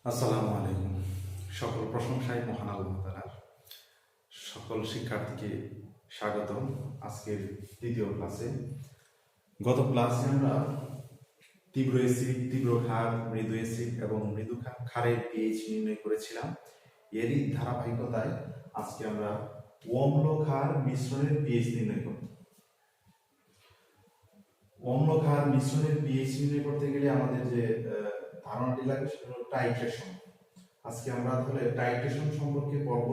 আসসালামু আলাইকুম। সকল প্রশংসায় মহান আল্লাহ তাআলার। সকল শিক্ষার্থীকে স্বাগতম আজকের দ্বিতীয় ক্লাসে। গত ক্লাসে আমরা তীব্র অ্যাসিড, তীব্র ক্ষার, মৃদু অ্যাসিড এবং মৃদু ক্ষারের পিএইচ নির্ণয় করেছিলাম। এরই ধারাবাহিকতায় আজকে আমরা অম্ল ক্ষার মিশ্রণের পিএইচ নির্ণয় করব। অম্ল ক্ষার মিশ্রণের পিএইচ নির্ণয় করতে গেলে আমাদের যে ধারণাটি লাগে সেটা হলো টাইট্রেশন। আজকে আমরা তাহলে টাইট্রেশন সম্পর্কে পড়ব।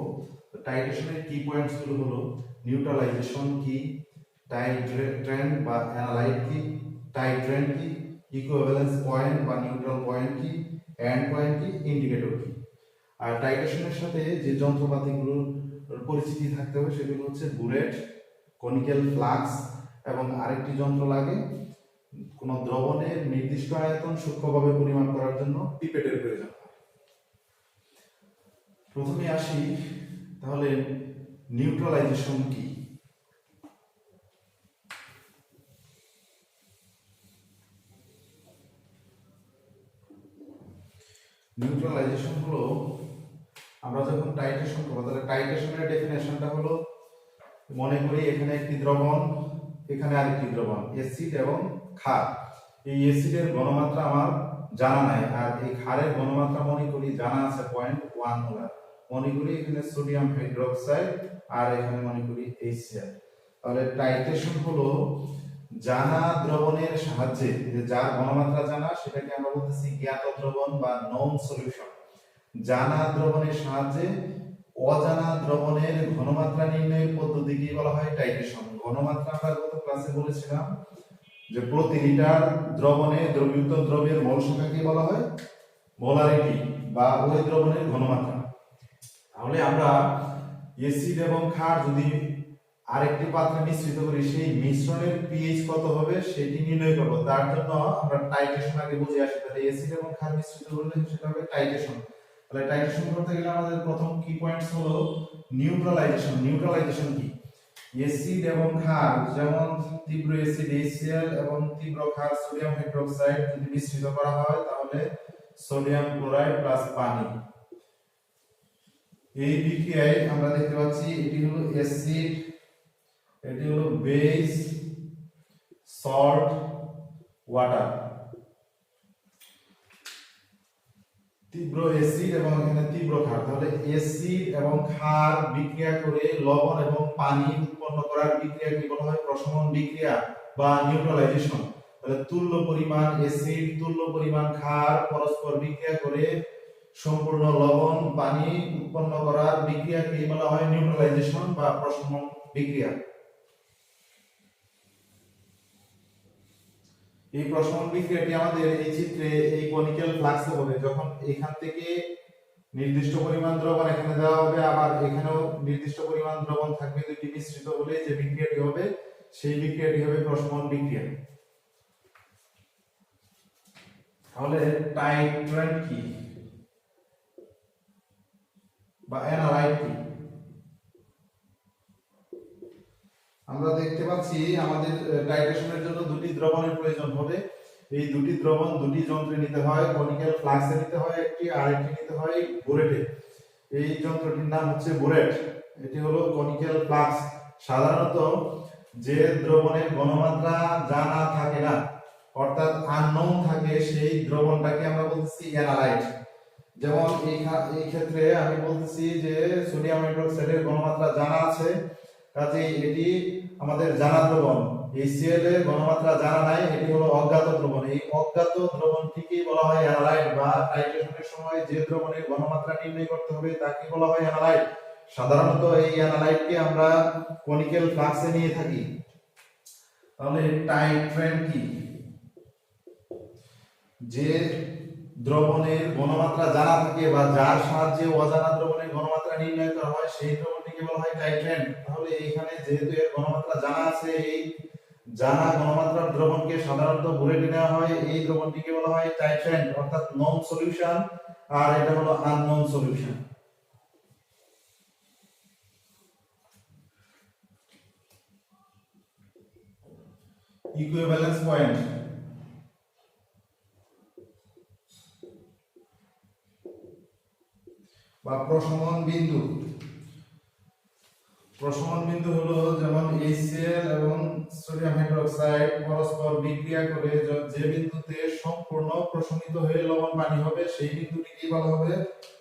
টাইট্রেশনের কি পয়েন্টস গুলো হলো নিউট্রালাইজেশন কি, টাইট্রেন্ট বা অ্যানালাইট কি, টাইট্রেন্ট কি, ইকুইভ্যালেন্স পয়েন্ট বা নিউট্রাল পয়েন্ট কি, এন্ড পয়েন্ট কি, ইন্ডিকেটর কি। আর টাইট্রেশনের সাথে যে যন্ত্রপাতিগুলোর পরিচিতি থাকতে হবে সেগুলো হচ্ছে বুরেট, কনিক্যাল ফ্লাক্স এবং আরেকটি যন্ত্র লাগে কোন দ্রবণের নির্দিষ্ট আয়তন সূক্ষ্মভাবে পরিমাপ করার জন্য পিপেটের প্রয়োজন। প্রথমে আসি তাহলে নিউট্রালাইজেশন কি। নিউট্রালাইজেশন হলো আমরা যখন টাইট্রেশন করব তাহলে টাইট্রেশনের ডেফিনেশনটা হলো মনে করি এখানে একটি দ্রবণ, এখানে আরেকটি দ্রবণ, অ্যাসিড এবং ক্ষার। এই অ্যাসিডের ঘনমাত্রা আমার জানা নাই আর এই ক্ষারের ঘনমাত্রা মনে করি জানা আছে 0.1 মোলার। মনে করি এখানে সোডিয়াম হাইড্রোক্সাইড আর এখানে মনে করি HCl। তাহলে টাইট্রেশন হলো জানা দ্রবণের সাহায্যে, যার ঘনমাত্রা জানা সেটাকে আমরা বলতেছি জ্ঞাত দ্রবণ বা নোন সলিউশন। জানা দ্রবণের সাহায্যে অজানা দ্রবণের ঘনমাত্রা নির্ণয়ের পদ্ধতিকে বলা হয় টাইট্রেশন। ঘনমাত্রা আমরা গত ক্লাসে বলেছিলাম যে প্রতি লিটার দ্রবণে দ্রবীভূত দ্রব্যের মোল সংখ্যাকে বলা হয় মোলারিটি বা ওই দ্রবণের ঘনমাত্রা। তাহলে আমরা অ্যাসিড এবং ক্ষার যদি আরেকটি পাত্রে মিশ্রিত করি সেই মিশ্রণের পিএইচ কত হবে সেটি নির্ণয় করব। তার জন্য আমরা টাইট্রেশন আগে বুঝে আসি। তাহলে অ্যাসিড এবং ক্ষার মিশ্রিত করলে সেটা হবে টাইট্রেশন। তাহলে টাইট্রেশন করতে গেলে আমাদের প্রথম কি পয়েন্টস হলো নিউট্রালাইজেশন। নিউট্রালাইজেশন কি? অ্যাসিড এবং ক্ষার, যেমন তীব্র অ্যাসিড HCl এবং তীব্র ক্ষার সোডিয়াম হাইড্রোক্সাইড যদি মিশ্রিত করা হয় তাহলে সোডিয়াম ক্লোরাইড প্লাস পানি। এই বিক্রিয়ায় আমরা দেখতে পাচ্ছি এটি হলো অ্যাসিড, এটি হলো বেস, সল্ট, ওয়াটার। তীব্র অ্যাসিড এবং এখানে তীব্র ক্ষার। তাহলে অ্যাসিড এবং ক্ষার বিক্রিয়া করে লবণ এবং পানি উৎপন্ন করার বিক্রিয়াকে বলা হয় প্রশমন বিক্রিয়া বা নিউট্রালাইজেশন। তাহলে তুল্য পরিমাণ অ্যাসিড, তুল্য পরিমাণ ক্ষার পরস্পর বিক্রিয়া করে সম্পূর্ণ লবণ পানি উৎপন্ন করার বিক্রিয়াকে বলা হয় নিউট্রালাইজেশন বা প্রশমন বিক্রিয়া। এই প্রশমন বিক্রিয়াটি আমাদের এই চিত্রে এই কনিক্যাল ফ্লাক্সে হবে। যখন এখান থেকে নির্দিষ্ট পরিমাণ দ্রবণ এখানে দেওয়া হবে, আবার এখানেও নির্দিষ্ট পরিমাণ দ্রবণ থাকবে, দুটি মিশ্রিত হলে যে বিক্রিয়াটি হবে সেই বিক্রিয়াটি হবে প্রশমন বিক্রিয়া। তাহলে টাইট্রেন্ট কি বা অ্যানালাইট কি? আমরা দেখতে পাচ্ছি আমাদের টাইট্রেশনের জন্য দুটি দ্রবণের প্রয়োজন হবে। এই দুটি দ্রবণ দুটি যন্ত্রে নিতে হয়, কনিক্যাল ফ্লাক্সে নিতে হয় একটি, আর একটি নিতে হয় বুরেটে। এই যন্ত্রটির নাম হচ্ছে বুরেট, এটি হলো কনিক্যাল ফ্লাক্স। সাধারণত যে দ্রবণের ঘনমাত্রা জানা থাকে না অর্থাৎ আননোন থাকে সেই দ্রবণটাকে আমরা বলতেছি অ্যানালাইট। যেমন এই ক্ষেত্রে আমি বলতেছি যে সোডিয়াম হাইড্রোক্সাইডের ঘনমাত্রা জানা আছে, কাজেই এটি আমাদের জানা দ্রবণ। HCl এর ঘনমাত্রা জানা নাই, এটি হলো অজ্ঞাত দ্রবণ। এই অজ্ঞাত দ্রবণটিকে বলা হয় অ্যানালাইট বা টাইট্রেশনের সময় যে দ্রবণের ঘনমাত্রা নির্ণয় করতে হবে তাকে বলা হয় অ্যানালাইট। সাধারণত এই অ্যানালাইটকে আমরা কনিক্যাল ফ্লাক্সে নিয়ে থাকি। তাহলে টাইট্রেন্ট কি? যে দ্রবণের ঘনমাত্রা জানা থাকে বা যার সাহায্যে অজানা দ্রবণের ঘনমাত্রা নির্ণয় করা হয় সেই দ্রবণটিকে বলা হয় টাইট্রেন্ট। তাহলে এইখানে যেহেতু এর ঘনমাত্রা জানা আছে, এই জানা ঘনমাত্রার দ্রবণকে সাধারণত বুলেটে নেওয়া হয়, এই দ্রবণটিকে বলা হয় টাইট্রেন্ট অর্থাৎ নন সলিউশন, আর এটা হলো আননোন সলিউশন। Equivalence point. বা প্রশমন বিন্দু। প্রশমন বিন্দু হলো যেমন HCl এবং সোডিয়াম হাইড্রোক্সাইড পরস্পর বিক্রিয়া করে যে বিন্দুতে সম্পূর্ণ প্রশমিত হয়ে লবণ পানি হবে সেই বিন্দুটি কি বলা হবে?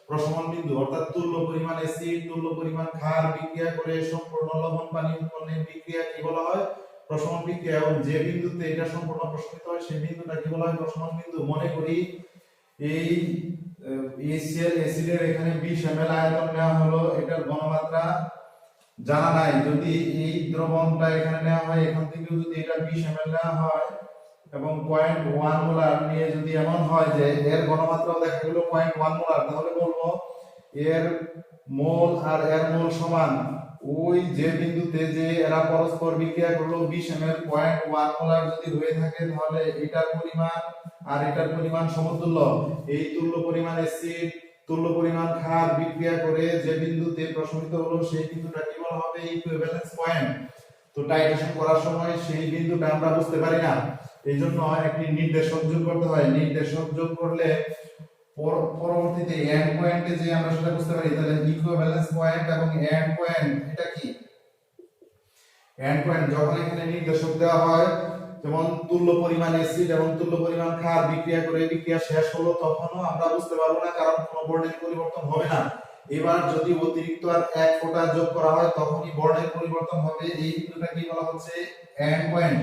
প্রশমন বিন্দু। অর্থাৎ তুল্য পরিমাণ অ্যাসিড তুল্য পরিমাণ ক্ষার বিক্রিয়া করে সম্পূর্ণ লবণ পানি উৎপন্নের বিক্রিয়া কি বলা হয়? প্রশমন বিক্রিয়া। এবং যে বিন্দুতে এটা সম্পূর্ণ প্রশমিত হয় সেই বিন্দুটা কি বলা হয়? প্রশমন বিন্দু। মনে করি এই HCl অ্যাসিডের এখানে 20 ml আয়তন নেওয়া হলো, এটার ঘনমাত্রা জানা নাই। যদি এই দ্রবণটা এখানে নেওয়া হয়, এখান থেকে যদি এটা 20 ml নেওয়া হয় এবং 0.1 মোলার নিয়ে যদি এমন হয় যে এর ঘনমাত্রাও দেখা গেল 0.1 মোলার, তাহলে বলবো এর মোল আর এর মোল সমান। ওই যে বিন্দুতে যে এরা পরস্পর বিক্রিয়া করলো 20 ml 0.1 মোলার যদি হয়ে থাকে, তাহলে এটার পরিমাণ আর এটার পরিমাণ সমতুল্য। এই তুল্য পরিমাণ অ্যাসিড তুল্য পরিমাণ ক্ষার বিক্রিয়া করে যে বিন্দুতে প্রশমিত হলো সেই বিন্দুটা কি বলা হবে? Equivalence point. তো টাইট্রেশন করার সময় সেই বিন্দুটা আমরা বুঝতে পারি না, এইজন্য একটি নির্দেশক যোগ করতে হয়। নির্দেশক যোগ করলে পরবর্তীতে এন্ড পয়েন্টে যে আমরা সেটা বুঝতে পারি। তাহলে ইকুইভ্যালেন্স পয়েন্ট এবং এন্ড পয়েন্ট এটা কি? এন্ড পয়েন্ট যখন এখানে নির্দেশক দেওয়া হয়, যেমন তুল্য পরিমাণ অ্যাসিড এবং তুল্য পরিমাণ ক্ষার বিক্রিয়া করে বিক্রিয়া শেষ হলো, তখনও আমরা বুঝতে পারবো না, কারণ কোনো বর্ণের পরিবর্তন হবে না। এবার যদি অতিরিক্ত আর এক ফোঁটা যোগ করা হয় তখনই বর্ণের পরিবর্তন হবে। এই বিন্দুটা কি বলা হচ্ছে? End point.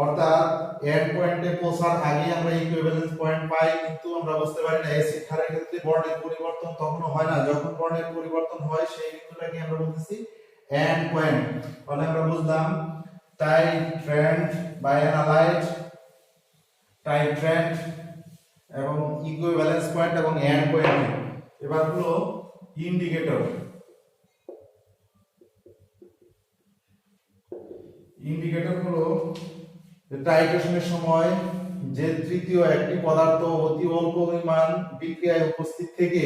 অর্থাৎ এন্ড পয়েন্টে পৌঁছার আগে আমরা ইকুইভ্যালেন্স পয়েন্ট পাই, কিন্তু আমরা বুঝতে পারি না। অ্যাসিড ক্ষারের ক্ষেত্রে বর্ণের পরিবর্তন তখনও হয় না। যখন বর্ণের পরিবর্তন হয় সেই বিন্দুটাকে আমরা বলতেছি এন্ড পয়েন্ট। তাহলে আমরা বুঝলাম টাইট্রেন্ট বা অ্যানালাইট, টাইট্রেন্ট এবং ইকুইভ্যালেন্স পয়েন্ট এবং এন্ড পয়েন্ট। এবার হলো ইন্ডিকেটর। ইন্ডিকেটর হলো টাইট্রেশনের সময় যে তৃতীয় একটি পদার্থ অতি অল্প পরিমাণ বিক্রিয়ায় উপস্থিত থেকে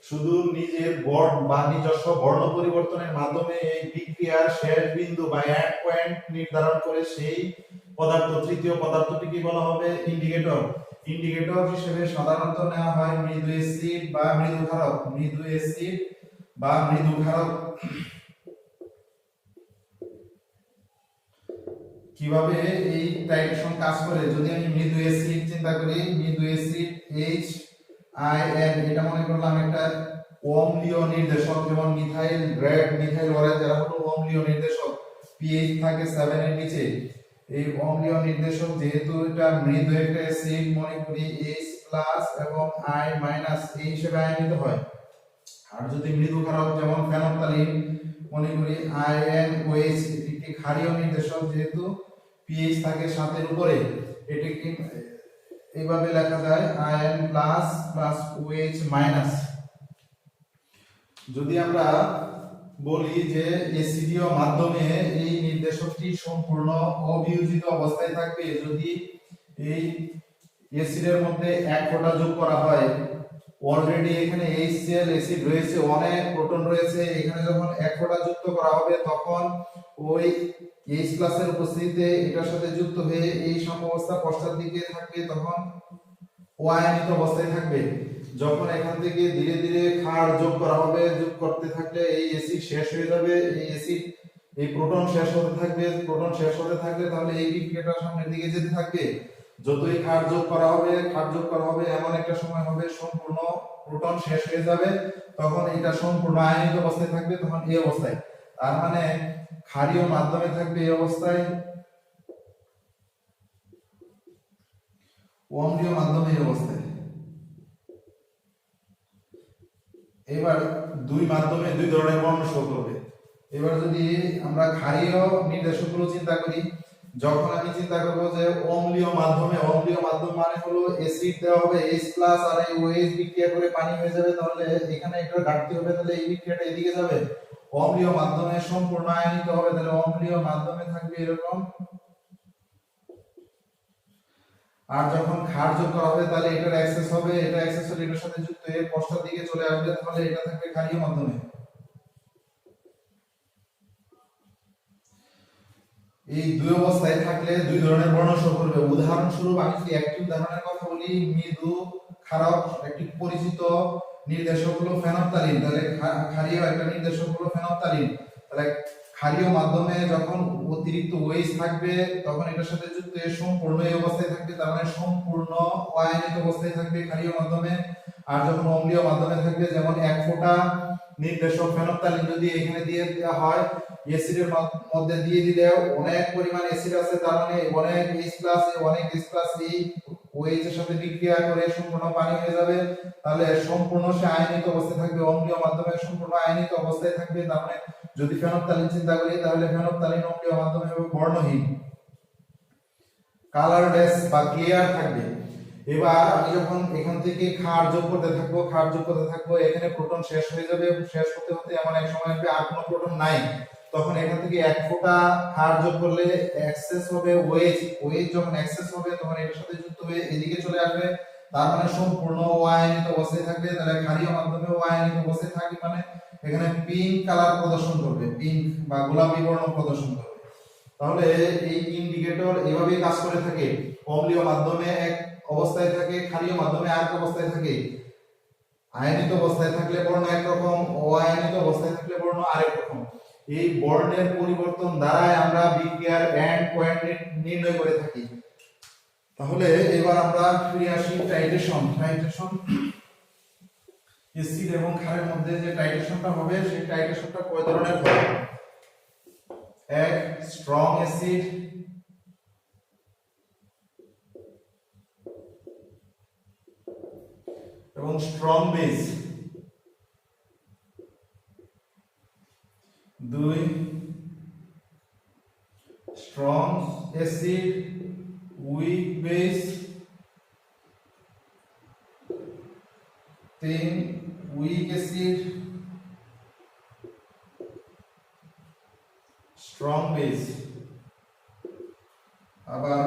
শুধু নিজের বর্ণ বা নিজস্ব বর্ণ পরিবর্তনের মাধ্যমে এই বিক্রিয়ার শেষ বিন্দু বা এন্ড পয়েন্ট নির্ধারণ করে সেই পদার্থ, তৃতীয় পদার্থটিকে বলা হবে ইন্ডিকেটর। ইন্ডিকেটর হিসেবে সাধারণত নেওয়া হয় মৃদু অ্যাসিড বা মৃদু ক্ষারক। মৃদু অ্যাসিড বা মৃদু ক্ষারক। কিভাবে এই টাইট্রেশন কাজ করে? যদি আমি মৃদু অ্যাসিড চিন্তা করি, মৃদু অ্যাসিড HIN, এটা মনে করলাম একটা অম্লীয় নির্দেশক, যেমন মিথাইল গ্রেড, মিথাইল অরেঞ্জ, এরা হলো অম্লীয় নির্দেশক। pH থাকে 7 এর নিচে। এই অম্লীয় নির্দেশক যেহেতু এটা মৃদু একটা অ্যাসিড, মনে করি H+ এবং I- এই হিসেবে আয়নিত হয়। আর যদি মৃদু ক্ষারক যেমন ফেনফথ্যালিন, মনে করি INOH, একটি ক্ষারীয় নির্দেশক, যেহেতু pH থাকে 7 এর উপরে, এটাকে এইভাবে লেখা যায় IN+ OH-। যদি আমরা বলি যে অ্যাসিডীয় মাধ্যমে এই নির্দেশকটি সম্পূর্ণ অবিয়োজিত অবস্থায় থাকবে, যদি এই অ্যাসিডের মধ্যে এক ফোঁটা যোগ করা হয়, অলরেডি এখানে HCl অ্যাসিড রয়েছে, অনেক প্রোটন রয়েছে, এখানে যখন এক ফোঁটা যুক্ত করা হবে তখন ওই H+ এর উপস্থিতিতে এটার সাথে যুক্ত হয়ে এই সাম্যাবস্থা পশ্চাৎ দিকে থাকবে, তখন ও আয়নিত অবস্থায় থাকবে। যখন এখান থেকে ধীরে ধীরে ক্ষার যোগ করা হবে, যোগ করতে থাকলে এই অ্যাসিড শেষ হয়ে যাবে, এই অ্যাসিড এই প্রোটন শেষ হতে থাকবে, প্রোটন শেষ হতে থাকলে তাহলে এই বিক্রিয়াটা সামনের দিকে যেতে থাকবে। যতই ক্ষার যোগ করা হবে, এমন একটা সময় হবে সম্পূর্ণ প্রোটন শেষ হয়ে যাবে, তখন এটা সম্পূর্ণ আয়নিত অবস্থায় থাকবে, তখন এই অবস্থায়। তার মানে ক্ষারীয় মাধ্যমে থাকবে এই অবস্থায়, অম্লীয় মাধ্যমে এই অবস্থায়। এবার দুই মাধ্যমে দুই ধরনের বর্ণ শো করবে। এবার যদি আমরা ক্ষারীয় নির্দেশকগুলো চিন্তা করি, যখন আমি চিন্তা করব যে অম্লীয় মাধ্যম মানে হলো অ্যাসিড দেওয়া হবে H+ আর এই OH বিক্রিয়া করে পানি হয়ে যাবে, তাহলে এখানে একটা ঘাটতি হবে, তাহলে এই বিক্রিয়াটা এদিকে যাবে। অম্লীয় মাধ্যমে সম্পূর্ণ আয়নিত হবে, তাহলে অম্লীয় মাধ্যমে থাকবে এরকম। আর যখন ক্ষার যোগ করা হবে তাহলে এটার অ্যাক্সেস হবে, এটা অ্যাক্সেস হলে এটার সাথে যুক্ত হয়ে পশ্চাৎ দিকে চলে আসবে, তাহলে এটা থাকবে ক্ষারীয় মাধ্যমে। এই দুই অবস্থায় থাকলে দুই ধরনের বর্ণ শো করবে। উদাহরণস্বরূপ আমি যদি একটি উদাহরণের কথা বলি, মৃদু ক্ষারক একটি পরিচিত নির্দেশক হলো ফেনফথ্যালিন, তাহলে ক্ষারীয় একটা নির্দেশক হলো ফেনফথ্যালিন। তাহলে ক্ষারীয় মাধ্যমে যখন অতিরিক্ত ওএইচ থাকবে তখন এটার সাথে যুক্ত হয়ে সম্পূর্ণ এই অবস্থায় থাকবে, তার মানে সম্পূর্ণ অআয়নিত অবস্থায় থাকবে ক্ষারীয় মাধ্যমে। আর যখন অম্লীয় মাধ্যমে থাকবে, যেমন এক ফোঁটা নির্দেশক ফেনফথ্যালিন যদি এখানে দিয়ে দেওয়া হয়, অ্যাসিডের মধ্যে দিয়ে দিলে অনেক পরিমাণ অ্যাসিড আছে, তার মানে অনেক H+ এই OH এর সাথে বিক্রিয়া করে সম্পূর্ণ পানি হয়ে যাবে, তাহলে সম্পূর্ণ সে আয়নিত অবস্থায় থাকবে, অম্লীয় মাধ্যমে সম্পূর্ণ আয়নিত অবস্থায় থাকবে। তার মানে যদি ফেনফথ্যালিন চিন্তা করি, তাহলে ফেনফথ্যালিন অম্লীয় মাধ্যমে হবে বর্ণহীন, কালারলেস বা ক্লিয়ার থাকবে। এবার আমি যখন এখান থেকে ক্ষার যোগ করতে থাকবো, এখানে প্রোটন শেষ হয়ে যাবে, শেষ হতে হতে এমন এক সময় আসবে আর কোনো প্রোটন নাই, তখন এখান থেকে এক ফোঁটা ক্ষার যোগ করলে এক্সেস হবে OH যখন এক্সেস হবে তখন এর সাথে যুক্ত হয়ে এদিকে চলে আসবে, তার মানে সম্পূর্ণ অআয়নিত অবস্থায় থাকবে। তাহলে ক্ষারীয় মাধ্যমে অআয়নিত অবস্থায় থাকবে মানে এখানে পিঙ্ক কালার প্রদর্শন করবে, পিঙ্ক বা গোলাপি বর্ণ প্রদর্শন করবে। তাহলে এই ইন্ডিকেটর এভাবেই কাজ করে থাকে, অম্লীয় মাধ্যমে এক অবস্থায় থাকে, ক্ষারীয় মাধ্যমে আরেক অবস্থায় থাকে। আয়নিত অবস্থায় থাকলে বর্ণ একরকম, অআয়নিত অবস্থায় থাকলে বর্ণ আরেক রকম। এই বর্ণের পরিবর্তন দ্বারাই আমরা বিক্রিয়ার এন্ড পয়েন্ট নির্ণয় করে থাকি। তাহলে এবার আমরা ফিরে আসি টাইট্রেশন। অ্যাসিড এবং ক্ষারের মধ্যে যে টাইট্রেশনটা হবে, সেই টাইট্রেশনটা কয় ধরনের হবে? এক, স্ট্রং অ্যাসিড, এবং স্ট্রং বেস। দুই, স্ট্রং অ্যাসিড উইক বেস। তিন, উইক অ্যাসিড স্ট্রং বেস। আবার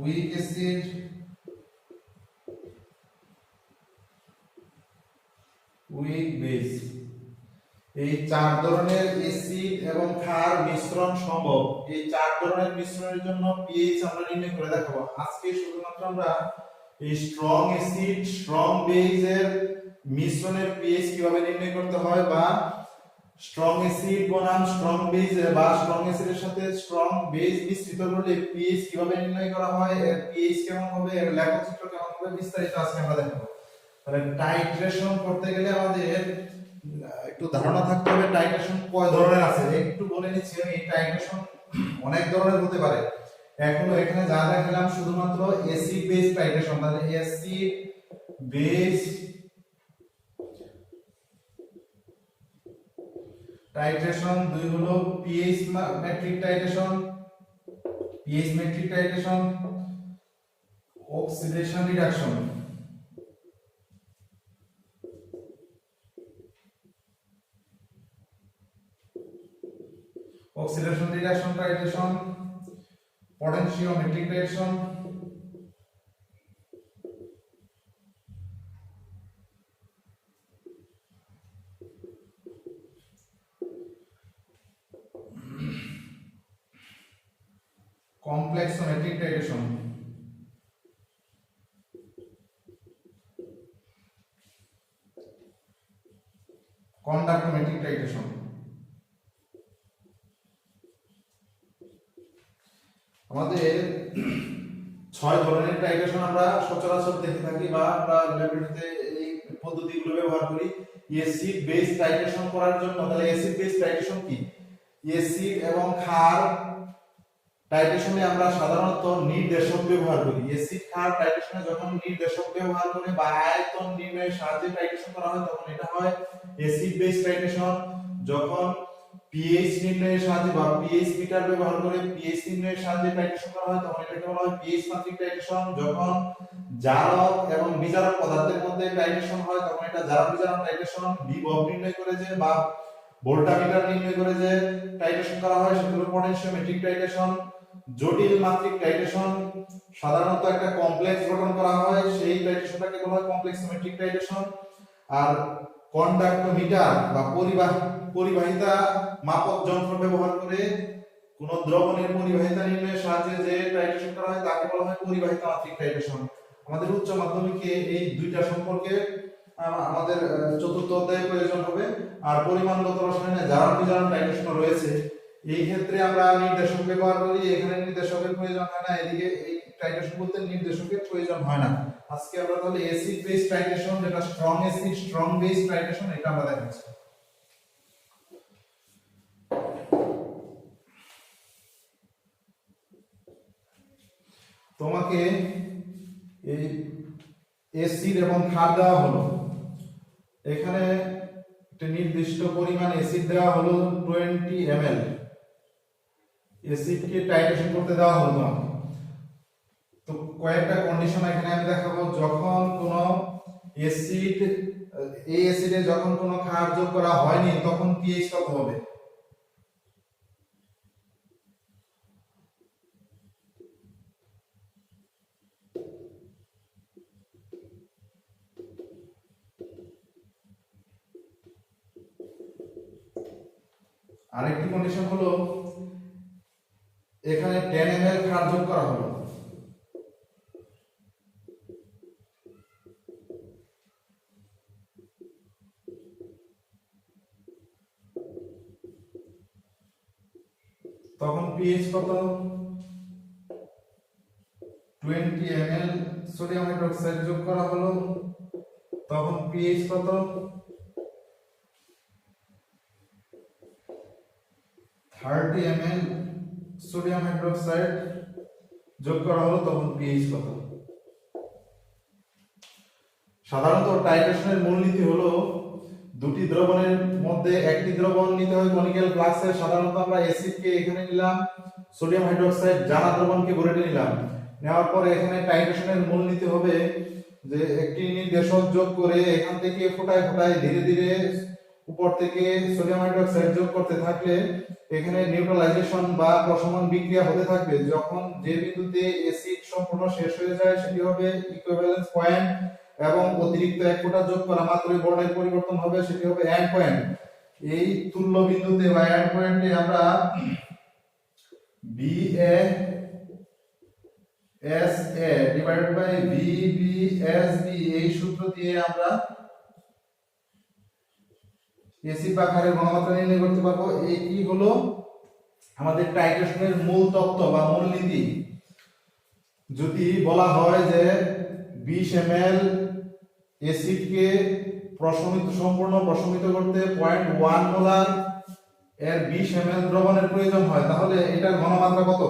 উইক অ্যাসিড উইক বেস। এই চার ধরনের অ্যাসিড এবং ক্ষার মিশ্রণ সম্ভব। এই চার ধরনের মিশ্রণের জন্য পিএইচ আমরা নির্ণয় করে দেখাবো। আজকে শুধুমাত্র আমরা এই স্ট্রং অ্যাসিড স্ট্রং বেস এর মিশ্রণের পিএইচ কিভাবে নির্ণয় করতে হয়, বা স্ট্রং অ্যাসিড বনাম স্ট্রং বেস বা স্ট্রং অ্যাসিডের সাথে স্ট্রং বেস মিশ্রিত করলে পিএইচ কিভাবে নির্ণয় করা হয়, এর পিএইচ কেমন হবে, এর লেখচিত্র কেমন হবে, বিস্তারিত আজকে আমরা দেখাবো। তাহলে টাইট্রেশন করতে গেলে আমাদের একটু ধারণা থাকতে হবে টাইট্রেশন কয় ধরনের আছে। একটু বলে নিচ্ছি, এই টাইট্রেশন অনেক ধরনের হতে পারে। এখন এখানে যা দেখালাম শুধুমাত্র অ্যাসিড বেস টাইট্রেশন। তাহলে অ্যাসিড বেস টাইট্রেশন। দুই হলো pH metric titration, oxidation reduction. Oxidation reduction titration, potentiometric titration, complexometric titration, conductometric titration. আমাদের 6 ধরনের টাইট্রেশন আমরা সচরাচর দেখে থাকি বা আমরা ল্যাবরেটরিতে এই পদ্ধতিগুলো ব্যবহার করি অ্যাসিড বেস টাইট্রেশন করার জন্য। তাহলে অ্যাসিড বেস টাইট্রেশন কি? অ্যাসিড এবং ক্ষার টাইট্রেশনে আমরা সাধারণত নির্দেশক ব্যবহার করি। অ্যাসিড ক্ষার টাইট্রেশনে যখন নির্দেশক ব্যবহার করে বা আয়তন নির্ণয়ের সাহায্যে টাইট্রেশন করা হয় তখন এটা হয় অ্যাসিড বেস টাইট্রেশন। যখন পিএইচ নির্ণয়ের সাহায্যে বা পিএইচ মিটার ব্যবহার করে পিএইচ নির্ণয়ের সাহায্যে টাইট্রেশন করা হয় তখন এটাকে বলা হয় পিএইচ মাত্রিক টাইট্রেশন। যখন জারক এবং বিজারক পদার্থের মধ্যে টাইট্রেশন হয় তখন এটা জারক বিজারক টাইট্রেশন। বিভব নির্ণয় করে যে বা ভোল্টামিটার নির্ণয় করে যে টাইট্রেশন করা হয় সেগুলো পটেনশিওমেট্রিক টাইট্রেশন। জটিল মাত্রিক টাইট্রেশন সাধারণত একটা কমপ্লেক্স গঠন করা হয়, সেই টাইট্রেশনটাকে বলা হয় কমপ্লেক্সোমেট্রিক টাইট্রেশন। আর কন্ডাক্টোমিটার বা পরিবাহিতা মাপক যন্ত্র ব্যবহার করে কোন দ্রবণের পরিবাহিতা নির্ণয়ের সাহায্যে যে টাইট্রেশন করা হয় তাকে বলা হয় পরিবাহিতা মাত্রিক টাইট্রেশন। আমাদের উচ্চ মাধ্যমিকে এই দুইটা সম্পর্কে আমাদের চতুর্থ অধ্যায়ে প্রয়োজন হবে। আর পরিমাণগত রসায়নে জারণ বিজারণ টাইট্রেশন রয়েছে, এই ক্ষেত্রে আমরা নির্দেশক ব্যবহার করি, এখানে নির্দেশকের প্রয়োজন হয় না, এদিকে এই টাইট্রেশন বলতে নির্দেশকের প্রয়োজন হয় না। আজকে আমরা তাহলে অ্যাসিড বেস টাইট্রেশন, যেটা strong acid strong base titration, এটা আমরা দেখাচ্ছি। তোমাকে এই অ্যাসিড এবং ক্ষার দেওয়া হলো, এখানে একটা নির্দিষ্ট পরিমাণ অ্যাসিড দেওয়া হলো 20 ml, অ্যাসিডকে টাইট্রেশন করতে দেওয়া হলো তোমাকে। তো কয়েকটা কন্ডিশন এখানে আমি দেখাবো। যখন কোনো অ্যাসিড, এই অ্যাসিডে যখন কোনো ক্ষার যোগ করা হয়নি তখন পিএইচ কত হবে। আরেকটি কন্ডিশন হলো এখানে 10 ml ক্ষার যোগ করা হলো, তখন পিএইচ কত। 20 ml সোডিয়াম হাইড্রোক্সাইড যোগ করা হলো, তখন পিএইচ কত। 30 ml সোডিয়াম হাইড্রোক্সাইড যোগ করা হলো, তখন পিএইচ কত। সাধারণত টাইট্রেশনের মূলনীতি হলো দুটি দ্রবণের মধ্যে একটি দ্রবণ নিতে হয় কনিক্যাল ফ্লাক্সে। সাধারণত আমরা অ্যাসিডকে এখানে নিলাম, সোডিয়াম হাইড্রোক্সাইড জানা দ্রবণকে বুলেটে নিলাম। নেওয়ার পরে এখানে টাইট্রেশনের মূলনীতি হবে যে একটি নির্দেশক যোগ করে এখান থেকে ফোটায় ফোটায় ধীরে ধীরে উপর থেকে সোডিয়াম হাইড্রোক্সাইড যোগ করতে থাকলে এখানে নিউট্রালাইজেশন বা প্রশমন বিক্রিয়া হতে থাকবে। যখন যে বিন্দুতে অ্যাসিড সম্পূর্ণ শেষ হয়ে যায় সেটি হবে ইকুইভ্যালেন্স পয়েন্ট, এবং অতিরিক্ত এক ফোঁটা যোগ করা মাত্রই বর্ণের পরিবর্তন হবে, সেটি হবে এন্ড পয়েন্ট। এই তুল্য বিন্দুতে বা এন্ড পয়েন্টে আমরা BA SA divided by VB SB এই সূত্র দিয়ে আমরা অ্যাসিড বা ক্ষারের ঘনমাত্রা নির্ণয় করতে পারবো। এই হলো আমাদের টাইট্রেশনের মূল তত্ত্ব বা মূলনীতি। যদি বলা হয় যে 20 ml অ্যাসিডকে সম্পূর্ণ প্রশমিত করতে 0.1 মোলার এর 20 ml দ্রবণের প্রয়োজন হয়, তাহলে এটার ঘনমাত্রা কত।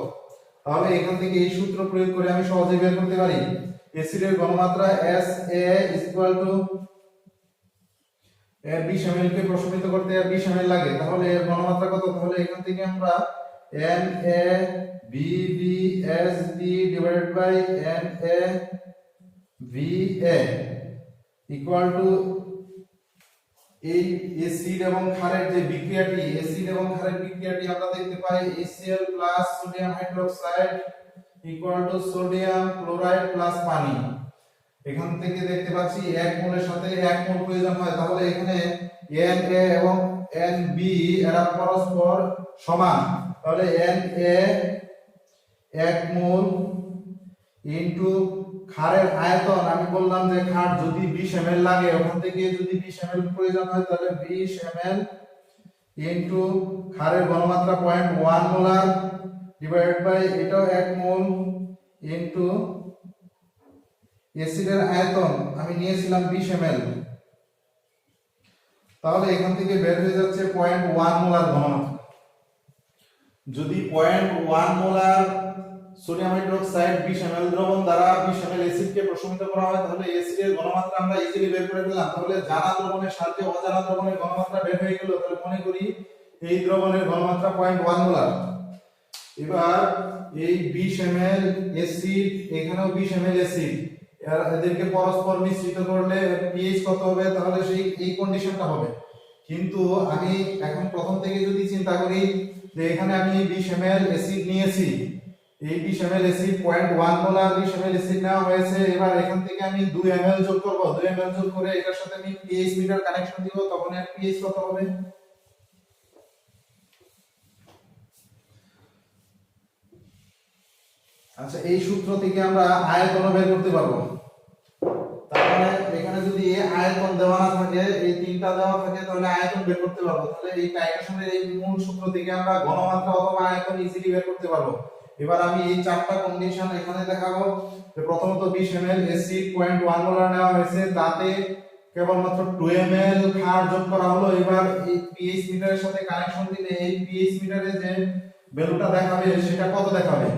তাহলে এখান থেকে এই সূত্র প্রয়োগ করে আমি সহজে বের করতে পারি অ্যাসিডের ঘনমাত্রা SA এর 20 ml কে প্রশমিত করতে এর 20 ml লাগে, তাহলে এর ঘনমাত্রা কত। তাহলে এখান থেকে আমরা NaBbSb divided by NaVa equal to এই অ্যাসিড এবং ক্ষারের যে বিক্রিয়াটি, অ্যাসিড এবং ক্ষারের বিক্রিয়াটি আমরা দেখতে পাই HCl plus sodium hydroxide equal to sodium chloride plus পানি। এখান থেকে দেখতে পাচ্ছি 1 মোলের সাথে 1 মোল প্রয়োজন হয়, তাহলে এখানে Na এবং Nb এরা পরস্পর সমান। তাহলে Na 1 মোল ইনটু ক্ষারের আয়তন, আমি বললাম যে ক্ষার যদি 20 ml লাগে, ওখান থেকে যদি 20 ml প্রয়োজন হয় তাহলে 20 ml ইনটু ক্ষারের ঘনমাত্রা 0.1 মোলার ডিভাইডেড বাই এটাও 1 মোল ইনটু অ্যাসিডের আয়তন আমি নিয়েছিলাম 20 ml, তাহলে এখান থেকে বের হয়ে যাচ্ছে 0.1 মোলার ঘনমাত্রা। যদি 0.1 মোলার সোডিয়াম হাইড্রোক্সাইড 20 ml দ্রবণ দ্বারা 20 ml অ্যাসিডকে প্রশমিত করা হয়, তাহলে অ্যাসিডের ঘনমাত্রা আমরা ইজিলি বের করে দিলাম। তাহলে জানা দ্রবণের সাথে অজানা দ্রবণের ঘনমাত্রা বের হয়ে গেল। তাহলে মনে করি এই দ্রবণের ঘনমাত্রা 0.1 মোলার। এবার এই 20 ml অ্যাসিড, এখানেও 20 ml অ্যাসিড, এদেরকে পরস্পর মিশ্রিত করলে পিএইচ কত হবে, তাহলে সেই এই কন্ডিশনটা হবে। কিন্তু আমি এখন প্রথম থেকে যদি চিন্তা করি যে এখানে আমি 20 ml অ্যাসিড নিয়েছি, এই 20 ml acid 0.1 molar 20 ml acid নেওয়া হয়েছে। এবার এখান থেকে আমি 2 ml যোগ করব, 2 ml যোগ করে এটার সাথে আমি পিএইচ মিটার কানেকশন দিব, তখন এর পিএইচ কত হবে। আচ্ছা, এই সূত্র থেকে আমরা আয়তন বের করতে পারবো। তার মানে এখানে যদি আয়তন দেওয়া না থাকে, এই তিনটা দেওয়া থাকে, তাহলে আয়তন বের করতে পারবো। তাহলে এই টাইটেশনের এই মূল সূত্র থেকে আমরা ঘনমাত্রা অথবা আয়তন ইজিলি বের করতে পারবো। এবার আমি এই চারটা কন্ডিশন এখানে দেখাবো। যে প্রথমত 20 ml অ্যাসিড 0.1 মোলার নেওয়া হয়েছে, তাতে কেবলমাত্র 2 ml ক্ষার যোগ করা হলো। এবার এই পিএইচ মিটারের সাথে কানেকশন দিলে এই পিএইচ মিটারে যে ভ্যালুটা দেখাবে সেটা কত দেখাবে,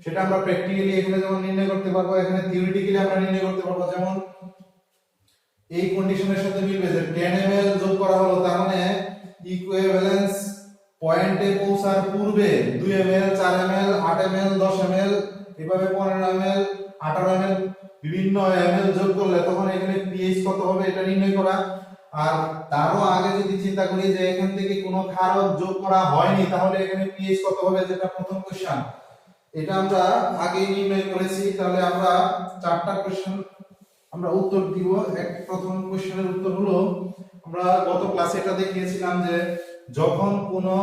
সেটা আমরা প্র্যাকটিক্যালি এখানে যেমন নির্ণয় করতে পারবো, এখানে থিওরিটিক্যালি আমরা নির্ণয় করতে পারবো। যেমন এই কন্ডিশনের সাথে মিলবে যে 10 ml যোগ করা হলো, তার মানে ইকুইভ্যালেন্স পয়েন্টে পৌঁছার পূর্বে 2 ml 4 ml 8 ml 10 ml এভাবে 15 ml 18 ml বিভিন্ন ml যোগ করলে তখন এখানে পিএইচ কত হবে এটা নির্ণয় করা। আর তারও আগে যদি চিন্তা করি যে এখান থেকে কোনো ক্ষারক যোগ করা হয়নি, তাহলে এখানে পিএইচ কত হবে, যেটা প্রথম কোশ্চেন, এটা আমরা আগেই নির্ণয় করেছি। তাহলে আমরা চারটা কোশ্চেন আমরা উত্তর দিব। প্রথম কোশ্চেনের উত্তর হলো, আমরা গত ক্লাসে এটা দেখিয়েছিলাম যে যখন কোনো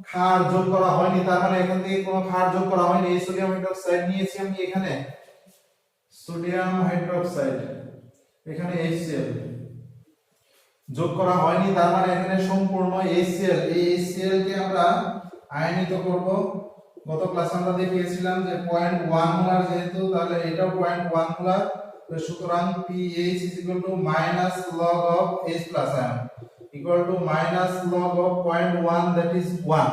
ক্ষার যোগ করা হয়নি, তার মানে এখান থেকে কোনো ক্ষার যোগ করা হয়নি, এই সোডিয়াম হাইড্রোক্সাইড নিয়েছি আমি, এখানে সোডিয়াম হাইড্রোক্সাইড, এখানে HCl যোগ করা হয়নি, তার মানে এখানে সম্পূর্ণ HCl, এই HCl কে আমরা আয়নিত করব। গত ক্লাসে আমরা দেখিয়েছিলাম যে 0.1 মোলার যেহেতু, তাহলে এটাও 0.1 মোলার, সুতরাং pH -log of H plus ion -log of 0.1, that is 1।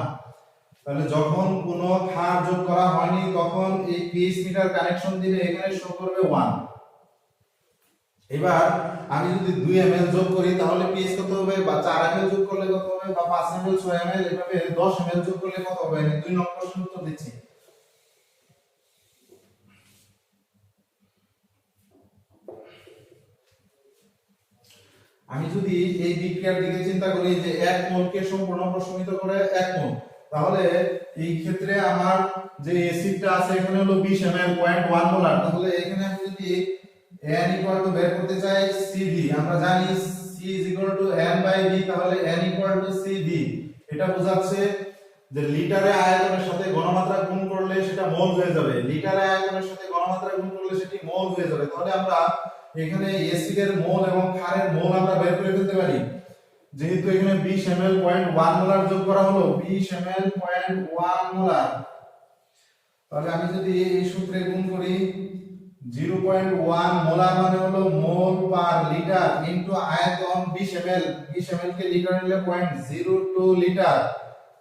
তাহলে যখন কোনো ক্ষার যোগ করা হয়নি তখন এই pH মিটার কানেকশন দিলে এখানে শো করবে 1। এবার আমি যদি 2 ml যোগ করি তাহলে pH কত হবে, বা 4 ml যোগ করলে কত হবে, বা 5 ml 6 ml এভাবে 10 ml যোগ করলে কত হবে, আমি 2 নম্বর প্রশ্নের উত্তর দিচ্ছি। আমি যদি এই বিক্রিয়ার দিকে চিন্তা করি যে 1 মোলকে সম্পূর্ণ প্রশমিত করে 1 মোল, তাহলে এই ক্ষেত্রে আমার যে অ্যাসিডটা আছে এখানে হলো 20 ml 0.1 মোলার, তাহলে এখানে আমি যদি n ইকুয়াল টু বের করতে চাই CV, আমরা জানি C is equal to n/v, তাহলে n ইকুয়াল টু CV, এটা বোঝাচ্ছে যে লিটারে আয়তনের সাথে ঘনমাত্রা গুণ করলে সেটা মোল হয়ে যাবে, লিটারে আয়তনের সাথে ঘনমাত্রা গুণ করলে সেটি মোল হয়ে যাবে। তাহলে আমরা এখানে অ্যাসিডের মোল এবং ক্ষারের মোল আমরা বের করে ফেলতে পারি। যেহেতু এখানে 20 ml 0.1 মোলার যোগ করা হলো, 20 ml 0.1 মোলার, তাহলে আমি যদি এই সূত্রে গুণ করি 0.1 মোলার মানে হলো মোল পার লিটার ইনটু আয়তন 20 ml, 20 ml কে লিটার নিলে 0.02 লিটার,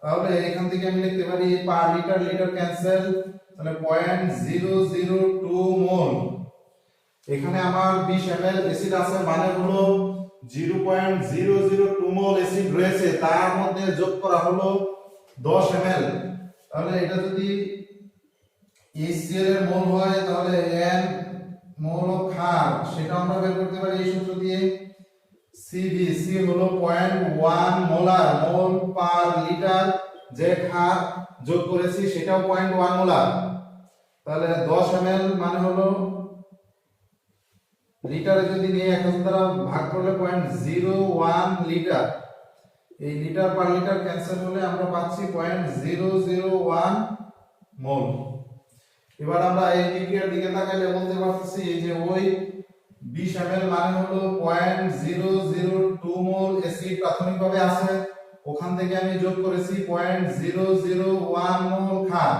তাহলে এখান থেকে আমি লিখতে পারি পার লিটার লিটার ক্যান্সেল, তাহলে 0.002 মোল। এখানে আমার 20 ml অ্যাসিড আছে মানে হলো 0.002 মোল অ্যাসিড রয়েছে, তার মধ্যে যোগ করা হলো 10 ml, তাহলে এটা যদি HCl এর মোল হয় তাহলে n মোল অফ ক্ষার সেটা আমরা বের করতে পারি এই সূত্র দিয়ে। CV C হলো 0.1 মোলার, মোল পার লিটার, যে ক্ষার যোগ করেছি সেটাও 0.1 মোলার, তাহলে 10 ml মানে হলো লিটারে যদি নিয়ে 1000 দ্বারা ভাগ করলে 0.01 লিটার, এই লিটার পার লিটার ক্যান্সেল হলে আমরা পাচ্ছি 0.001 মোল। এবার আমরা এই বিক্রিয়ার দিকে তাকালে বলতে পারতেছি যে ওই 20 ml মানে হলো 0.002 মোল অ্যাসিড প্রাথমিকভাবে আছে, ওখান থেকে আমি যোগ করেছি 0.001 মোল ক্ষার।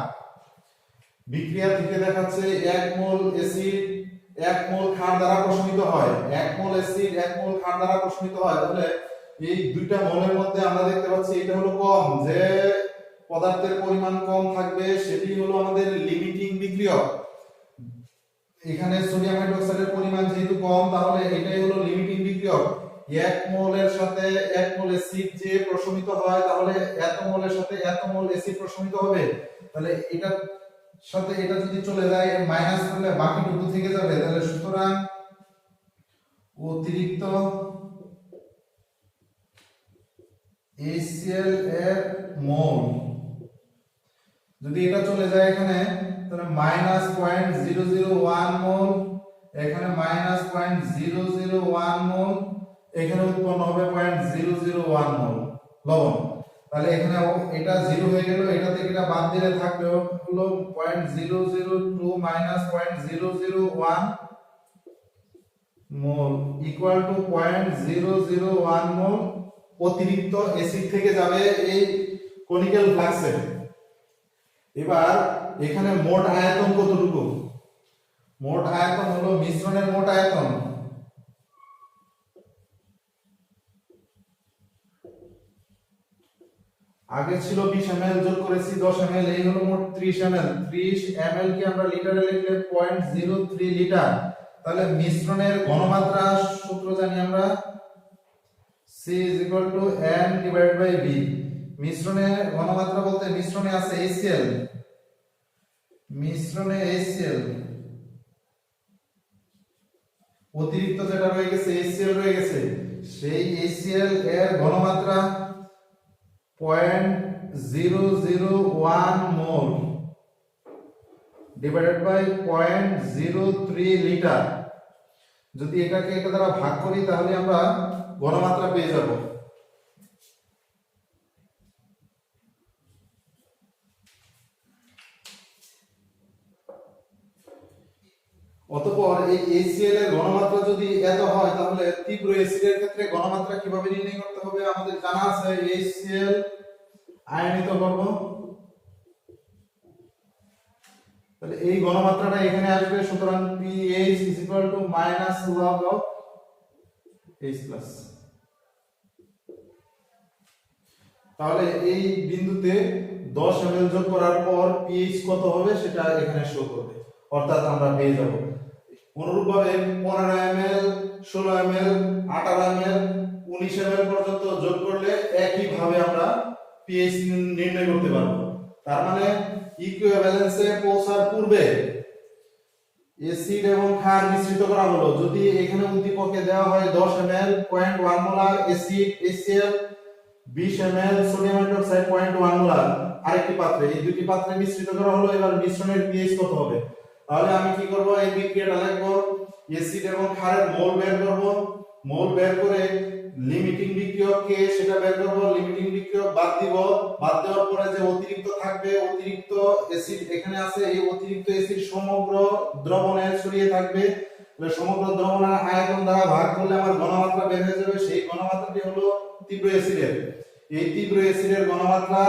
বিক্রিয়া থেকে দেখাচ্ছে 1 মোল অ্যাসিড 1 মোল ক্ষার দ্বারা প্রশমিত হয়, 1 মোল অ্যাসিড 1 মোল ক্ষার দ্বারা প্রশমিত হয়। তাহলে এই দুইটা মোলের মধ্যে আমরা দেখতে পাচ্ছি এটা হলো কম, যে পদার্থের পরিমাণ কম থাকবে সেটি হলো আমাদের লিমিটিং বিক্রিয়ক। এখানে সোডিয়াম হাইড্রোক্সাইডের পরিমাণ যেহেতু কম, তাহলে এটাই হলো লিমিটিং বিক্রিয়ক। 1 মোলের সাথে 1 মোল অ্যাসিড যে প্রশমিত হয়, তাহলে এত মোলের সাথে এত মোল অ্যাসিড প্রশমিত হবে, তাহলে এটা সাথে এটা যদি চলে যায় মাইনাস করলে বাকিটুকু থেকে যাবে, তাহলে সুতরাং অতিরিক্ত HCl এর মোল যদি এটা চলে যায় এখানে, তাহলে -0.001 মোল, এখানে -0.001 মোল, এখানে উৎপন্ন হবে 0.001 মোল লবণ। তাহলে এখানে এটা 0 হয়ে গেল, এটা থেকে এটা বাদ দিলে থাকবে হলো 0.002 -0.001 মোল ইকুয়াল টু 0.001 মোল অতিরিক্ত অ্যাসিড থেকে যাবে এই কনিক্যাল ফ্লাক্সে। এবার এখানে মোট আয়তন কতটুকু? মোট আয়তন হলো মিশ্রণের মোট আয়তন আগে ছিল 20 ml, যোগ করেছি 10 ml, এই হলো মোট 30 ml। 30 ml কি আমরা লিটারে লিখলে 0.03 লিটার। তাহলে মিশ্রণের ঘনমাত্রা সূত্র জানি আমরা C n/V। মিশ্রণের ঘনমাত্রা বলতে মিশ্রণে আছে HCl, মিশ্রণে HCl অতিরিক্ত যেটা রয়ে গেছে HCl রয়ে গেছে, সেই HCl এর ঘনমাত্রা 0.001 মোল ডিভাইডেড বাই 0.03 লিটার। যদি এটাকে এটা দ্বারা ভাগ করি তাহলে আমরা ঘনমাত্রা পেয়ে যাব। অতঃপর এই HCl এর ঘনমাত্রা যদি এত হয় তাহলে তীব্র অ্যাসিডের ক্ষেত্রে ঘনমাত্রা কিভাবে নির্ণয় করতে হবে? আমাদের জানা আছে HCl আয়নিত করব, তাহলে এই ঘনমাত্রাটা এখানে আসবে। সুতরাং pH -log of H+। তাহলে এই বিন্দুতে 10 ml যোগ করার পর pH কত হবে সেটা এখানে শো করবে, অর্থাৎ আমরা পেয়ে যাব। অনুরূপভাবে 15 ml, 16 ml, 18 ml, 19 ml পর্যন্ত যোগ করলে একই ভাবে আমরা pH নির্ণয় করতে পারবো। তার মানে ইকুইভ্যালেন্সে পৌঁছার পূর্বে অ্যাসিড এবং ক্ষার মিশ্রিত করা হলো। যদি এখানে উদ্দীপকে দেওয়া হয় 10 ml 0.1 molar acid HCl, 20 ml sodium hydroxide 0.1 molar আরেকটি পাত্রে, এই দুটি পাত্রে মিশ্রিত করা হলো। এবার মিশ্রণের pH কত হবে? তাহলে আমি কি করব? এই বিক্রিয়াটা লিখব, অ্যাসিড এবং ক্ষারের মোল বের করব। মোল বের করে লিমিটিং বিক্রিয়ক কে সেটা বের করব, লিমিটিং বিক্রিয়ক বাদ দিব। বাদ দেওয়ার পরে যে অতিরিক্ত থাকবে, অতিরিক্ত অ্যাসিড এখানে আছে, এই অতিরিক্ত অ্যাসিড সমগ্র দ্রবণে ছড়িয়ে থাকবে। তাহলে সমগ্র দ্রবণের আয়তন দ্বারা ভাগ করলে আমার ঘনমাত্রা বের হয়ে যাবে। সেই ঘনমাত্রাটি হলো তীব্র অ্যাসিডের। এই তীব্র অ্যাসিডের ঘনমাত্রা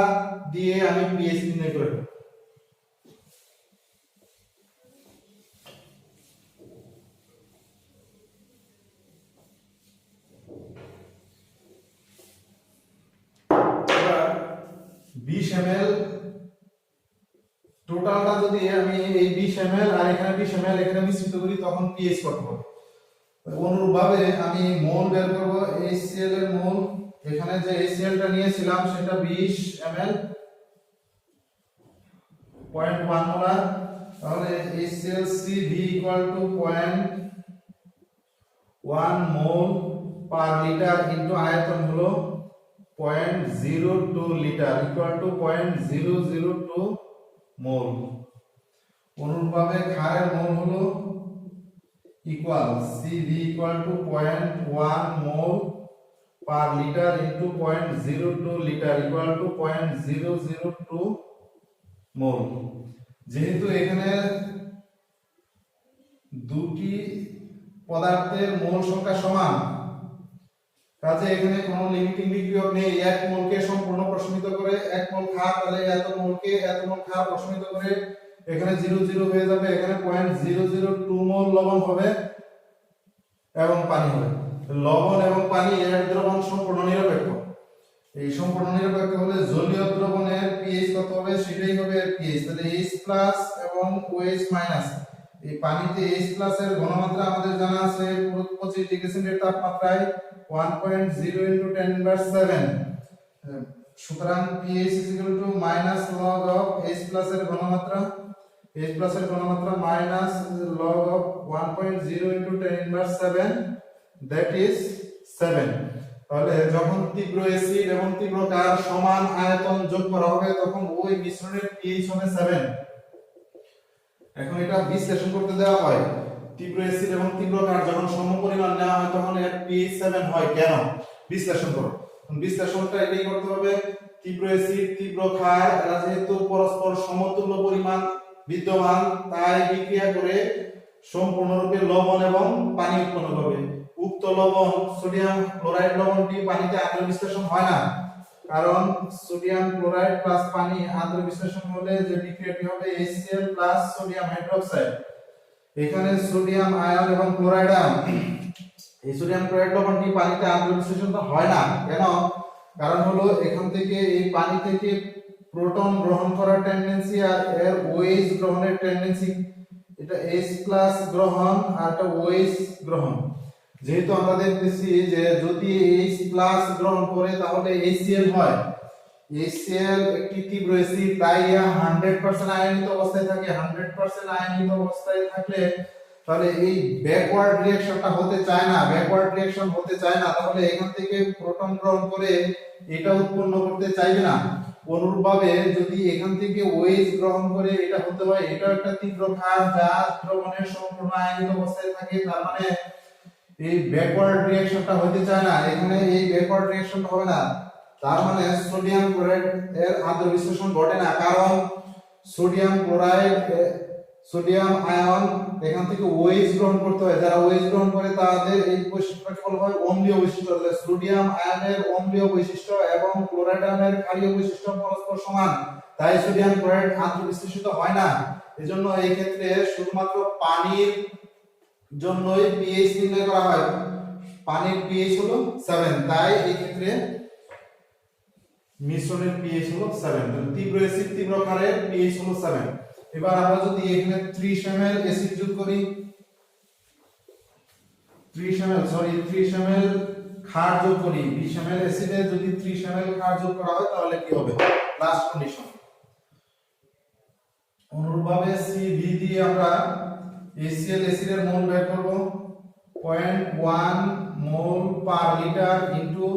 দিয়ে আমি pH নির্ণয় করব। ml টোটালটা যদি আমি এই 20 ml আর এখানে 20 ml এখানে মিশ্রিত করি তখন pH কত হবে? অনুরূপভাবে আমি মোল বের করব, HCl এর মোল। এখানে যে HCl টা নিয়েছিলাম সেটা 20 ml 0.1 মোলার। তাহলে HCl CV = 0.1 mole per litre into আয়তন হলো 0.02 লিটার ইকুয়াল টু 0.002 মোল। অনুরূপভাবে ক্ষারের মোল হলো equal CV = 0.1 mole per litre into 0.02 litre equal to 0.002 মোল। যেহেতু এখানে দুটি পদার্থের মোল সংখ্যা সমান, কাজে এখানে কোনো লিমিটিং বিক্রিয়ক নেই। এক মোলকে সম্পূর্ণ প্রশমিত করে 1 মোল ক্ষার, তাহলে এত মোলকে এত মোল ক্ষার প্রশমিত করে এখানে 0 0 হয়ে যাবে। এখানে 0.002 মোল লবণ হবে এবং পানি হবে। লবণ এবং পানি এর দ্রবণ সম্পূর্ণ নিরপেক্ষ। এই সম্পূর্ণ নিরপেক্ষ হলে জলীয় দ্রবণের pH কত হবে? সেটাই হবে এর pH। তাহলে H+ এবং OH-। এই পানিতে H+ এর ঘনমাত্রা আমাদের জানা আছে 25 ডিগ্রি সেন্টিগ্রেড তাপমাত্রায় 1.0 × 10⁻⁷। সুতরাং pH -log of H+ এর ঘনমাত্রা, H+ এর ঘনমাত্রা -log of 1.0 × 10⁻⁷, that is 7। তাহলে যখন তীব্র অ্যাসিড এবং তীব্র ক্ষার সমান আয়তন যোগ করা হবে তখন ওই মিশ্রণের pH হবে 7। এখন এটা বিশ্লেষণ করতে দেওয়া হয়, তীব্র অ্যাসিড এবং তীব্র ক্ষার যখন সমপরিমাণ নেওয়া হয় তখন এর pH 7 হয় কেন? বিশ্লেষণ করো। বিশ্লেষণটা এটাই করতে হবে, তীব্র অ্যাসিড তীব্র ক্ষার এরা যেহেতু পরস্পর সমতুল্য পরিমাণ বিদ্যমান, তাই বিক্রিয়া করে সম্পূর্ণরূপে লবণ এবং পানি উৎপন্ন করবে। উক্ত লবণ সোডিয়াম ক্লোরাইড লবণটি পানিতে আদ্র বিশ্লেষণ হয় না, কারণ সোডিয়াম ক্লোরাইড প্লাস পানি আদ্র বিশ্লেষণ হলে যে বিক্রিয়াটি হবে HCl প্লাস সোডিয়াম হাইড্রোক্সাইড। এখানে সোডিয়াম আয়ন এবং ক্লোরাইড আয়ন, এই সোডিয়াম ক্লোরাইড লবণটি পানিতে আদ্র বিশ্লেষণ হয় না। কেন? কারণ হলো এখান থেকে এই পানি থেকে প্রোটন গ্রহণ করার টেন্ডেন্সি আর এর OH গ্রহণের টেন্ডেন্সি, এটা H প্লাস গ্রহণ আর এটা OH গ্রহণ। যেহেতু আমরা দেখতেছি যে যদি H প্লাস গ্রহণ করে তাহলে HCl হয়, HCl একটি তীব্র অ্যাসিড, তাই 100% আয়নিত অবস্থায় থাকে। 100% আয়নিত অবস্থায় থাকলে তাহলে এই ব্যাকওয়ার্ড রিঅ্যাকশনটা হতে চায় না, ব্যাকওয়ার্ড রিঅ্যাকশন হতে চায় না, তাহলে এখান থেকে প্রোটন গ্রহণ করে এটা উৎপন্ন করতে চাইবে না। অনুরূপভাবে যদি এখান থেকে OH গ্রহণ করে এটা হতে হয়, এটা একটা তীব্র ক্ষার যা দ্রবণের সম্পূর্ণ আয়নিত অবস্থায় থাকে, তার মানে এই ব্যাকওয়ার্ড রিঅ্যাকশনটা হতে চায় না, এখানে এই ব্যাকওয়ার্ড রিঅ্যাকশনটা হবে না। তার মানে সোডিয়াম ক্লোরাইড এর আদ্র বিশ্লেষণ ঘটে না, কারণ সোডিয়াম ক্লোরাইড সোডিয়াম আয়ন এখান থেকে OH গ্রহণ করতে হয়, যারা OH গ্রহণ করে তাদের এই বৈশিষ্ট্যকে বলা হয় অম্লীয় বৈশিষ্ট্য। সোডিয়াম আয়নের অম্লীয় বৈশিষ্ট্য এবং ক্লোরাইড আয়নের ক্ষারীয় বৈশিষ্ট্য পরস্পর সমান, তাই সোডিয়াম ক্লোরাইড আদ্র বিশ্লেষিত হয় না। এজন্য এই ক্ষেত্রে শুধুমাত্র পানির জন্যই pH নির্ণয় করা হয়। পানির pH হলো 7, তাই এই ক্ষেত্রে মিশ্রণের pH হলো 7। তীব্র অ্যাসিড তীব্র ক্ষারের pH হলো 7। এবার আমরা যদি এখানে 30 ml অ্যাসিড যোগ করি, 30 ml ক্ষার যোগ করি, 20 ml অ্যাসিডে যদি 30 ml ক্ষার যোগ করা হয় তাহলে কি হবে? Last condition. অনুরূপভাবে CV দিয়ে আমরা HCl অ্যাসিডের মোল বের করব। 0.1 mole per litre into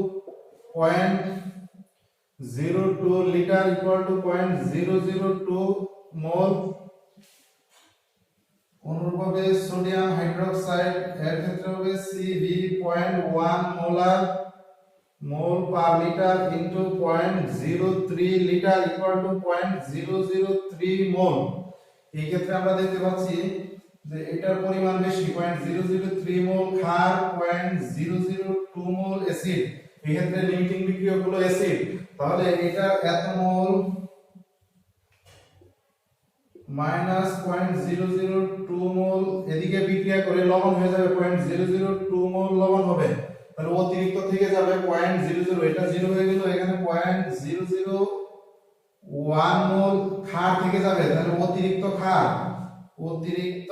0.02 litre equal to 0.002 mole. অনুরূপভাবে সোডিয়াম হাইড্রোক্সাইড এর ক্ষেত্রে হবে CV 0.1 mole per litre into 0.03 litre equal to 0.003 mole. এই ক্ষেত্রে আমরা দেখতে পাচ্ছি যে এটার পরিমাণ বেশি, 0.003 মোল ক্ষার, 0.002 মোল অ্যাসিড। এই ক্ষেত্রে লিমিটিং বিক্রিয়ক হলো অ্যাসিড, তাহলে এটা এত মোল মাইনাস 0.002 মোল এদিকে বিক্রিয়া করে লবণ হয়ে যাবে 0.002 মোল লবণ হবে। তাহলে অতিরিক্ত থেকে যাবে 0.00, এটা 0 হয়ে গেল, এখানে 0.001 মোল ক্ষার থেকে যাবে, তাহলে অতিরিক্ত ক্ষার, অতিরিক্ত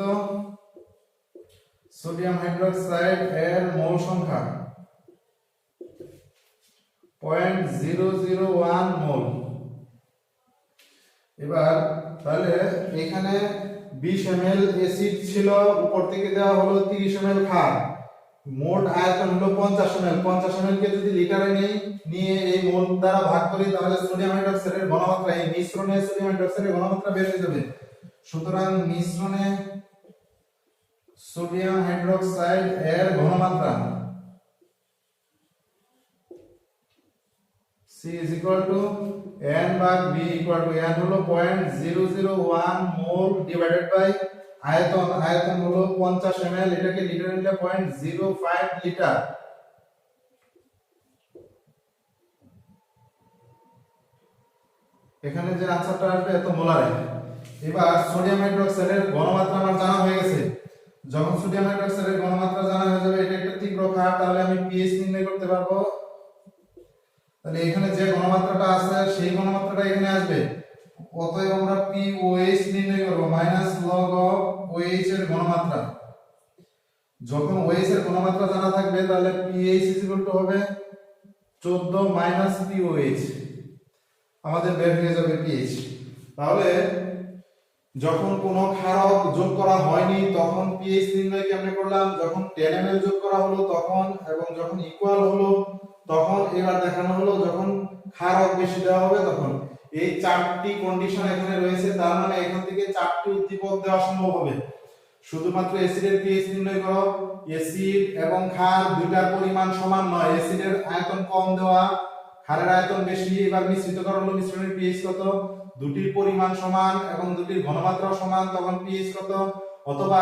সোডিয়াম হাইড্রোক্সাইড এর মোল সংখ্যা 0.001 মোল। এবার তাহলে এখানে 20 ml অ্যাসিড ছিল, উপর থেকে দেওয়া হলো 30 ml ক্ষার, মোট আয়তন হলো 50 ml। 50 ml কে যদি লিটারে নিয়ে এই মোল দ্বারা ভাগ করি তাহলে সোডিয়াম হাইড্রোক্সাইডের ঘনমাত্রা, এই মিশ্রণে সোডিয়াম হাইড্রোক্সাইডের ঘনমাত্রা বের হয়ে যাবে। সুতরাং মিশ্রণে সোডিয়াম হাইড্রোক্সাইড এর ঘনমাত্রা C is equal to N ভাগ V equal to N হলো 0.001 মোল ডিভাইডেড বাই আয়তন, আয়তন হলো 50 ml, এটাকে লিটারে নিলে 0.05 লিটার। এখানে যে আনসারটা আসবে এত মোলারে। এবার সোডিয়াম হাইড্রোক্সাইডের ঘনমাত্রা আমার জানা হয়ে গেছে। যখন সোডিয়াম হাইড্রোক্সাইডের ঘনমাত্রা জানা হয়ে যাবে, এটা একটা তীব্র ক্ষার, তাহলে আমি pH নির্ণয় করতে পারবো। তাহলে এখানে যে ঘনমাত্রাটা আছে সেই ঘনমাত্রাটা এখানে আসবে, অতএব আমরা POH নির্ণয় করব, মাইনাস লগ অফ OH এর ঘনমাত্রা। যখন OH এর ঘনমাত্রা জানা থাকবে তাহলে pH হবে 14 মাইনাস POH, আমাদের বের হয়ে যাবে pH। তাহলে যখন কোনো ক্ষারক যোগ করা হয়নি তখন pH নির্ণয় কেমনে করলাম, যখন 10 ml যোগ করা হলো তখন, এবং যখন ইকুয়াল হলো তখন। এবার দেখানো হলো যখন ক্ষারক বেশি দেওয়া হবে তখন। এই চারটি কন্ডিশন এখানে রয়েছে, তার মানে এখান থেকে চারটি উদ্দীপক দেওয়া সম্ভব হবে। শুধুমাত্র অ্যাসিডের pH নির্ণয় করো, অ্যাসিড এবং ক্ষার দুইটার পরিমাণ সমান নয়, অ্যাসিডের আয়তন কম দেওয়া, ক্ষারের আয়তন বেশি। এবার মিশ্রিত করা হলো, মিশ্রণের pH কত, দুটির পরিমাণ সমান এবং দুটির ঘনমাত্রাও সমান, তখন pH কত। অথবা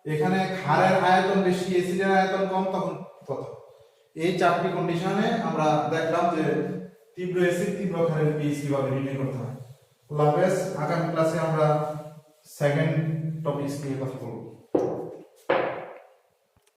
এখানে ক্ষারের আয়তন বেশি অ্যাসিডের আয়তন কম, তখন কত? এই চারটি কন্ডিশনে আমরা দেখলাম যে তীব্র অ্যাসিড তীব্র ক্ষারের পিএইচ কিভাবে নির্ণয় করতে হয়। আগামী ক্লাসে আমরা সেকেন্ড টপিক নিয়ে কথা বলবো।